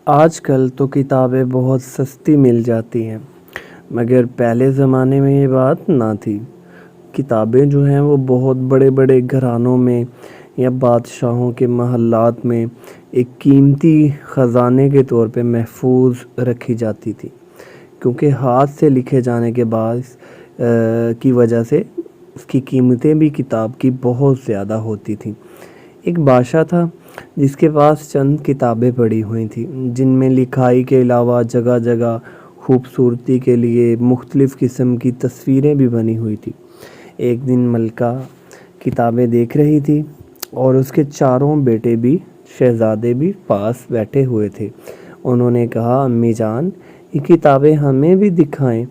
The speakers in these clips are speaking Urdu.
آج کل تو کتابیں بہت سستی مل جاتی ہیں، مگر پہلے زمانے میں یہ بات نہ تھی۔ کتابیں جو ہیں وہ بہت بڑے بڑے گھرانوں میں یا بادشاہوں کے محلات میں ایک قیمتی خزانے کے طور پہ محفوظ رکھی جاتی تھی، کیونکہ ہاتھ سے لکھے جانے کے بعد کی وجہ سے اس کی قیمتیں بھی کتاب کی بہت زیادہ ہوتی تھیں۔ ایک بادشاہ تھا جس کے پاس چند کتابیں پڑھی ہوئی تھیں، جن میں لکھائی کے علاوہ جگہ جگہ خوبصورتی کے لیے مختلف قسم کی تصویریں بھی بنی ہوئی تھیں۔ ایک دن ملکہ کتابیں دیکھ رہی تھی اور اس کے چاروں بیٹے بھی شہزادے بھی پاس بیٹھے ہوئے تھے۔ انہوں نے کہا، امی جان، یہ کتابیں ہمیں بھی دکھائیں۔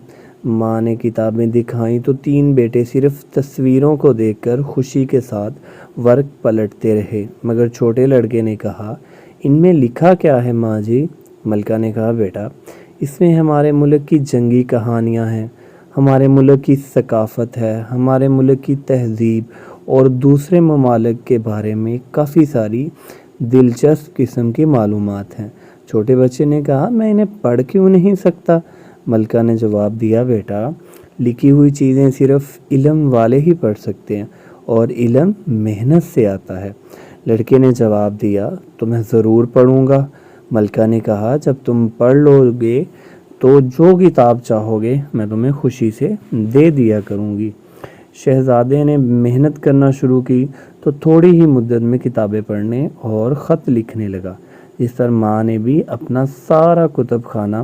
ماں نے کتابیں دکھائیں تو تین بیٹے صرف تصویروں کو دیکھ کر خوشی کے ساتھ ورق پلٹتے رہے، مگر چھوٹے لڑکے نے کہا، ان میں لکھا کیا ہے ماں جی؟ ملکہ نے کہا، بیٹا، اس میں ہمارے ملک کی جنگی کہانیاں ہیں، ہمارے ملک کی ثقافت ہے، ہمارے ملک کی تہذیب اور دوسرے ممالک کے بارے میں کافی ساری دلچسپ قسم کی معلومات ہیں۔ چھوٹے بچے نے کہا، میں انہیں پڑھ کیوں نہیں سکتا؟ ملکہ نے جواب دیا، بیٹا، لکھی ہوئی چیزیں صرف علم والے ہی پڑھ سکتے ہیں، اور علم محنت سے آتا ہے۔ لڑکے نے جواب دیا، تو میں ضرور پڑھوں گا۔ ملکہ نے کہا، جب تم پڑھ لو گے تو جو کتاب چاہو گے میں تمہیں خوشی سے دے دیا کروں گی۔ شہزادے نے محنت کرنا شروع کی تو تھوڑی ہی مدت میں کتابیں پڑھنے اور خط لکھنے لگا۔ اس پر ماں نے بھی اپنا سارا کتب خانہ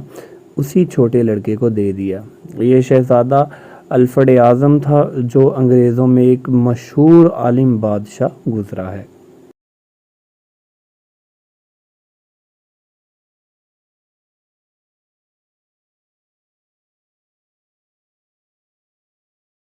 اسی چھوٹے لڑکے کو دے دیا۔ یہ شہزادہ الفڑ اعظم تھا، جو انگریزوں میں ایک مشہور عالم بادشاہ گزرا ہے۔